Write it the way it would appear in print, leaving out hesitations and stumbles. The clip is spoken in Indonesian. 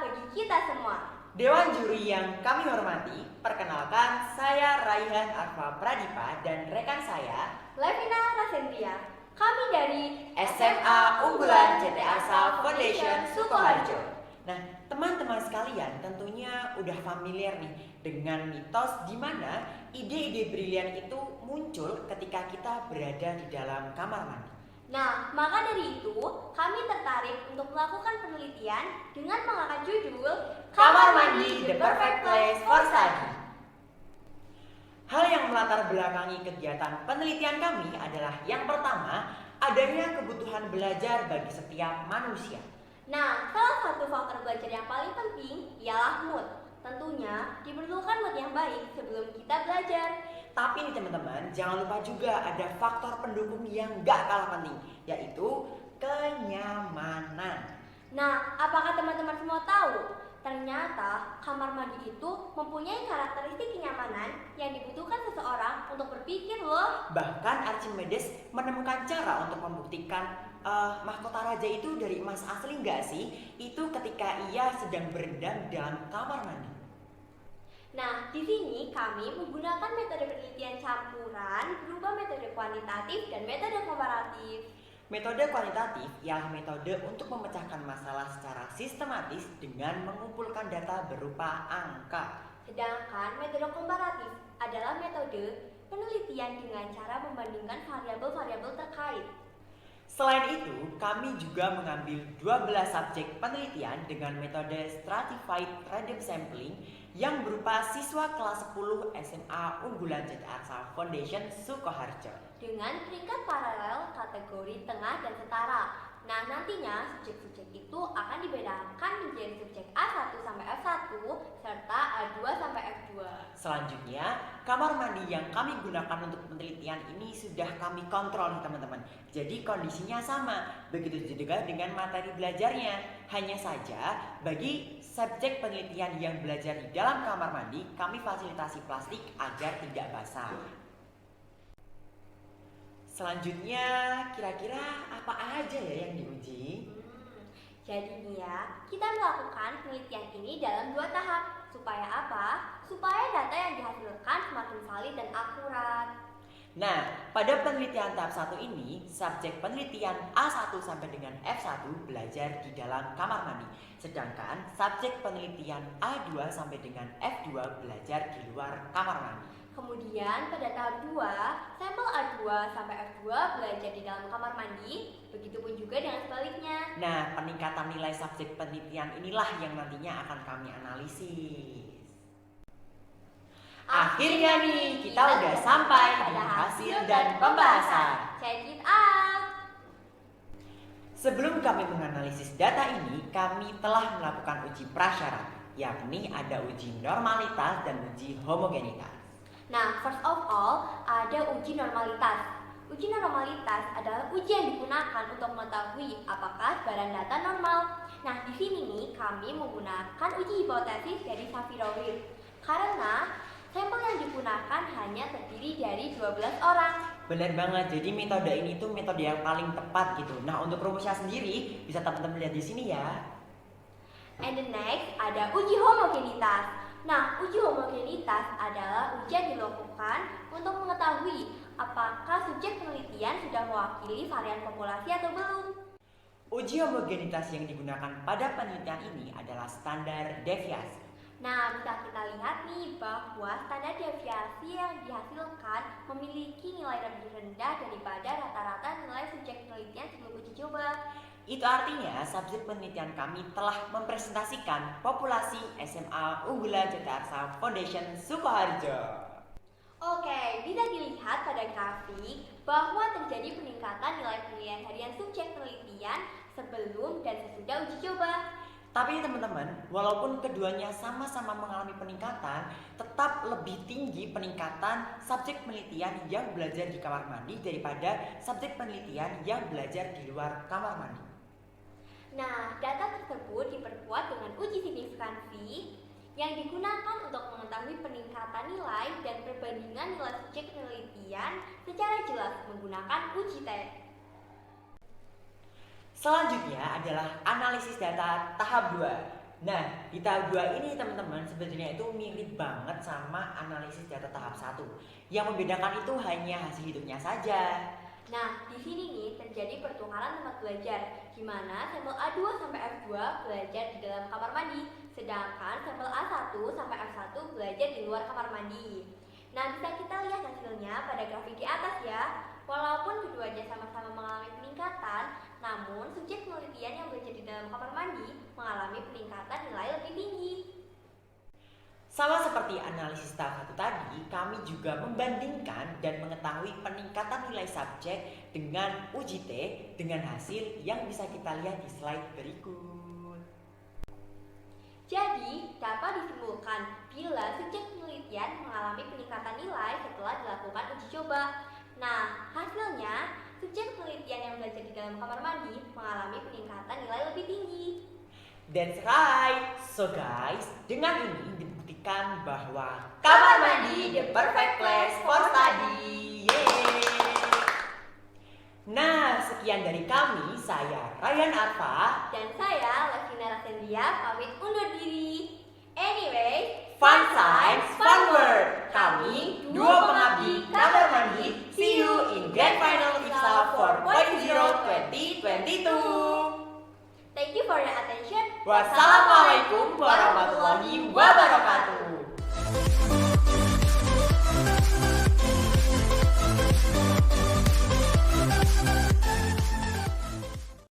bagi kita semua. Dewan juri yang kami hormati, perkenalkan saya Raihan Arfa Pradipa dan rekan saya Levina Rasendria, kami dari SMA Unggulan CT Arsa Foundation Sukoharjo. Nah, teman-teman sekalian tentunya udah familiar nih dengan mitos di mana ide-ide brilian itu muncul ketika kita berada di dalam kamar mandi. Nah, maka dari itu, kami tertarik untuk melakukan penelitian dengan mengangkat judul Kamar Mandi The Perfect Place for Study. Hal yang melatar belakangi kegiatan penelitian kami adalah yang pertama, adanya kebutuhan belajar bagi setiap manusia. Nah, salah satu faktor belajar yang paling penting ialah mood. Tentunya diperlukan mood yang baik sebelum kita belajar. Tapi nih teman-teman, jangan lupa juga ada faktor pendukung yang gak kalah penting, yaitu kenyamanan. Nah, apakah teman-teman semua tahu? Ternyata kamar mandi itu mempunyai karakteristik kenyamanan yang dibutuhkan seseorang untuk berpikir loh. Bahkan Archimedes menemukan cara untuk membuktikan mahkota raja itu dari emas asli nggak sih? Itu ketika ia sedang berendam dalam kamar mandi. Nah, di sini kami menggunakan metode penelitian campuran berupa metode kuantitatif dan metode komparatif. Metode kuantitatif ialah metode untuk memecahkan masalah secara sistematis dengan mengumpulkan data berupa angka. Sedangkan metode komparatif adalah metode penelitian dengan cara membandingkan variabel-variabel terkait. Selain itu, kami juga mengambil 12 subjek penelitian dengan metode Stratified Random Sampling yang berupa siswa kelas 10 SMA Unggulan CT Arsa Foundation Sukoharjo. Dengan peringkat paralel kategori tengah dan setara. Nah, nantinya subjek-subjek itu akan dibedakan menjadi subjek A1 sampai F1 serta A2 sampai F2. Selanjutnya, kamar mandi yang kami gunakan untuk penelitian ini sudah kami kontrol nih teman-teman. Jadi kondisinya sama, begitu juga dengan materi belajarnya. Hanya saja bagi subjek penelitian yang belajar di dalam kamar mandi, kami fasilitasi plastik agar tidak basah. Selanjutnya, kira-kira apa aja ya yang diuji? Jadi nih ya, kita melakukan penelitian ini dalam 2 tahap. Supaya apa? Supaya data yang dihasilkan semakin valid dan akurat. Nah, pada penelitian tahap 1 ini, subjek penelitian A1 sampai dengan F1 belajar di dalam kamar mandi. Sedangkan subjek penelitian A2 sampai dengan F2 belajar di luar kamar mandi. Kemudian pada tahap 2, sampel A2 sampai F2 belajar di dalam kamar mandi, begitupun juga dengan sebaliknya. Nah, peningkatan nilai subjek penelitian inilah yang nantinya akan kami analisis. Akhirnya nih, kita udah sampai di hasil dan pembahasan. Check it out! Sebelum kami menganalisis data ini, kami telah melakukan uji prasyarat, yakni ada uji normalitas dan uji homogenitas. Nah, first of all, ada uji normalitas. Uji normalitas adalah uji yang digunakan untuk mengetahui apakah barang data normal. Nah, di sini nih kami menggunakan uji hipotesis dari Safirovich. Karena sampel yang digunakan hanya terdiri dari 12 orang. Benar banget, jadi metode ini tuh metode yang paling tepat gitu. Nah, untuk rumusnya sendiri bisa teman-teman lihat di sini ya. And the next ada uji homogenitas. Nah, uji homogenitas adalah uji yang dilakukan untuk mengetahui apakah subjek penelitian sudah mewakili varian populasi atau belum. Uji homogenitas yang digunakan pada penelitian ini adalah standar deviasi. Nah, bisa kita lihat nih bahwa standar deviasi yang dihasilkan memiliki nilai lebih rendah daripada rata-rata nilai subjek penelitian sebelum uji coba. Itu artinya subjek penelitian kami telah mempresentasikan populasi SMA Unggulan CT Arsa Foundation Sukoharjo. Oke, bisa dilihat pada grafik bahwa terjadi peningkatan nilai penilaian harian subjek penelitian sebelum dan sesudah uji coba. Tapi teman-teman, walaupun keduanya sama-sama mengalami peningkatan, tetap lebih tinggi peningkatan subjek penelitian yang belajar di kamar mandi daripada subjek penelitian yang belajar di luar kamar mandi. Nah, data tersebut diperkuat dengan uji signifikansi yang digunakan untuk mengetahui peningkatan nilai dan perbandingan nilai subjek penelitian secara jelas menggunakan uji tes. Selanjutnya adalah analisis data tahap 2. Nah, di tahap 2 ini teman-teman sebetulnya itu mirip banget sama analisis data tahap 1. Yang membedakan itu hanya hasil hitungnya saja. Nah, di sini nih terjadi pertukaran tempat belajar, di mana sampel A2 sampai F2 belajar di dalam kamar mandi, sedangkan sampel A1 sampai F1 belajar di luar kamar mandi. Nah, bisa kita lihat hasilnya pada grafik di atas ya. Walaupun keduanya sama-sama mengalami peningkatan, namun subjek penelitian yang belajar di dalam kamar mandi mengalami peningkatan nilai lebih tinggi. Sama seperti analisis tahap 1 tadi, kami juga membandingkan dan mengetahui peningkatan nilai subjek dengan uji T dengan hasil yang bisa kita lihat di slide berikut. Jadi, dapat disimpulkan bila subjek penelitian mengalami peningkatan nilai setelah dilakukan uji coba. Nah, hasilnya, subjek penelitian yang belajar di dalam kamar mandi mengalami peningkatan nilai lebih tinggi. That's right. So guys, dengan ini dibuktikan bahwa Kamar mandi, the perfect place for study. Yeay. Nah, sekian dari kami. Saya Ryan Arfa. Dan saya, Levina Rasendria, pamit undur diri. Anyway, Fun Science, Fun World. Kami, dua pengabdi kamar mandi. See you in Grand Final IPSA 4.0 2022. Thank you for your attention. Wassalamualaikum warahmatullahi wabarakatuh.